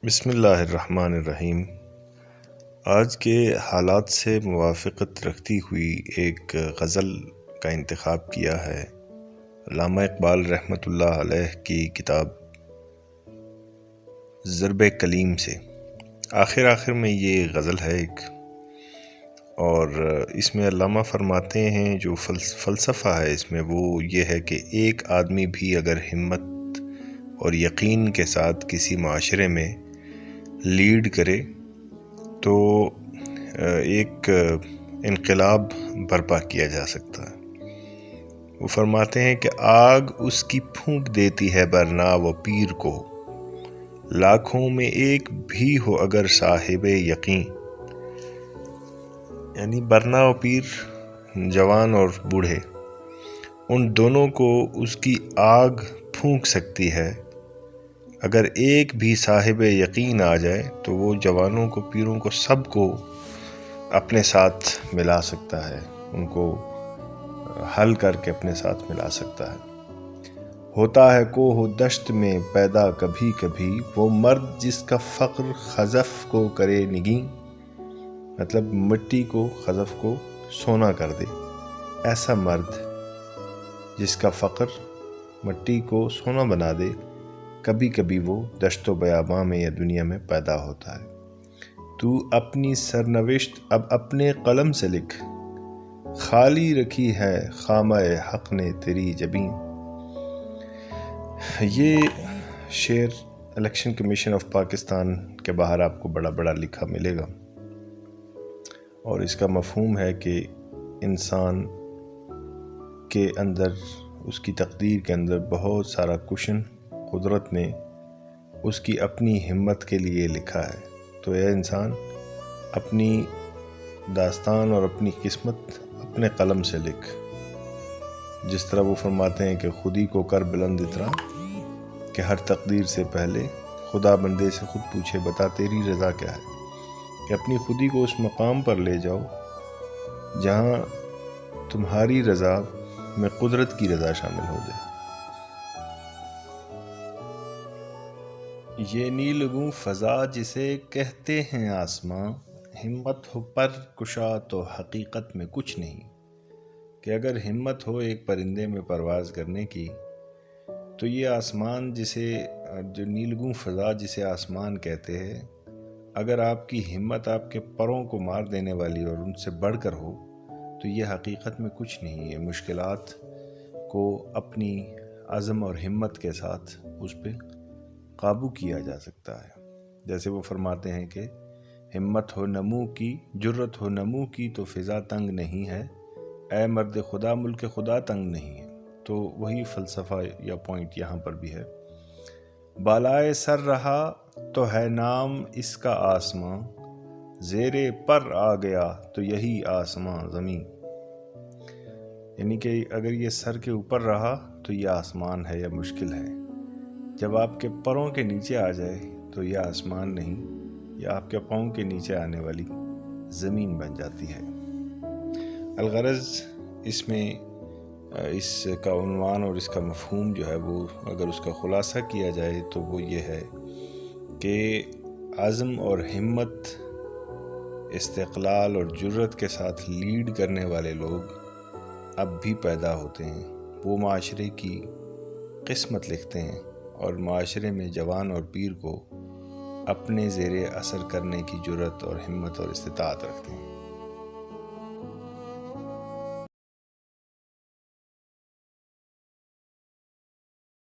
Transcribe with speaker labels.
Speaker 1: بسم اللہ الرحمن الرحیم۔ آج کے حالات سے موافقت رکھتی ہوئی ایک غزل کا انتخاب کیا ہے علامہ اقبال رحمۃ اللہ علیہ کی کتاب ضرب کلیم سے۔ آخر میں یہ غزل ہے ایک، اور اس میں علامہ فرماتے ہیں جو فلسفہ ہے اس میں وہ یہ ہے کہ ایک آدمی بھی اگر ہمت اور یقین کے ساتھ کسی معاشرے میں لیڈ کرے تو ایک انقلاب برپا کیا جا سکتا ہے۔ وہ فرماتے ہیں کہ آگ اس کی پھونک دیتی ہے برنا و پیر کو، لاکھوں میں ایک بھی ہو اگر صاحب یقین۔ یعنی برنا و پیر، جوان اور بوڑھے، ان دونوں کو اس کی آگ پھونک سکتی ہے۔ اگر ایک بھی صاحب یقین آ جائے تو وہ جوانوں کو، پیروں کو، سب کو اپنے ساتھ ملا سکتا ہے، ان کو حل کر کے اپنے ساتھ ملا سکتا ہے۔ ہوتا ہے کوہ و دشت میں پیدا کبھی کبھی، وہ مرد جس کا فقر خزف کو کرے نگین۔ مطلب مٹی کو، خزف کو سونا کر دے، ایسا مرد جس کا فقر مٹی کو سونا بنا دے، کبھی کبھی وہ دشت و بیاباں میں یا دنیا میں پیدا ہوتا ہے۔ تو اپنی سرنوشت اب اپنے قلم سے لکھ، خالی رکھی ہے خامہ حق نے تیری جبین۔ یہ شعر الیکشن کمیشن آف پاکستان کے باہر آپ کو بڑا بڑا لکھا ملے گا، اور اس کا مفہوم ہے کہ انسان کے اندر، اس کی تقدیر کے اندر بہت سارا کشن قدرت نے اس کی اپنی ہمت کے لیے لکھا ہے۔ تو اے انسان، اپنی داستان اور اپنی قسمت اپنے قلم سے لکھ۔ جس طرح وہ فرماتے ہیں کہ خودی کو کر بلند اترا، کہ ہر تقدیر سے پہلے خدا بندے سے خود پوچھے بتا تیری رضا کیا ہے۔ کہ اپنی خودی کو اس مقام پر لے جاؤ جہاں تمہاری رضا میں قدرت کی رضا شامل ہو جائے۔ یہ نیلگوں فضا جسے کہتے ہیں آسماں، ہمت ہو پر کشا تو حقیقت میں کچھ نہیں۔ کہ اگر ہمت ہو ایک پرندے میں پرواز کرنے کی تو یہ آسمان جسے، جو نیلگوں فضا جسے آسمان کہتے ہیں، اگر آپ کی ہمت آپ کے پروں کو مار دینے والی اور ان سے بڑھ کر ہو تو یہ حقیقت میں کچھ نہیں ہے۔ مشکلات کو اپنی عزم اور ہمت کے ساتھ اس پہ قابو کیا جا سکتا ہے۔ جیسے وہ فرماتے ہیں کہ ہمت ہو نمو کی، جرت ہو نمو کی تو فضا تنگ نہیں ہے، اے مرد خدا ملک خدا تنگ نہیں ہے۔ تو وہی فلسفہ یا پوائنٹ یہاں پر بھی ہے۔ بالائے سر رہا تو ہے نام اس کا آسماں، زیر پر آ گیا تو یہی آسماں زمین۔ یعنی کہ اگر یہ سر کے اوپر رہا تو یہ آسمان ہے یا مشکل ہے، جب آپ کے پروں کے نیچے آ جائے تو یہ آسمان نہیں، یہ آپ کے پاؤں کے نیچے آنے والی زمین بن جاتی ہے۔ الغرض اس میں اس کا عنوان اور اس کا مفہوم جو ہے وہ اگر اس کا خلاصہ کیا جائے تو وہ یہ ہے کہ عزم اور ہمت، استقلال اور جرت کے ساتھ لیڈ کرنے والے لوگ اب بھی پیدا ہوتے ہیں۔ وہ معاشرے کی قسمت لکھتے ہیں اور معاشرے میں جوان اور پیر کو اپنے زیر اثر کرنے کی جرت اور ہمت اور استطاعت رکھتے ہیں۔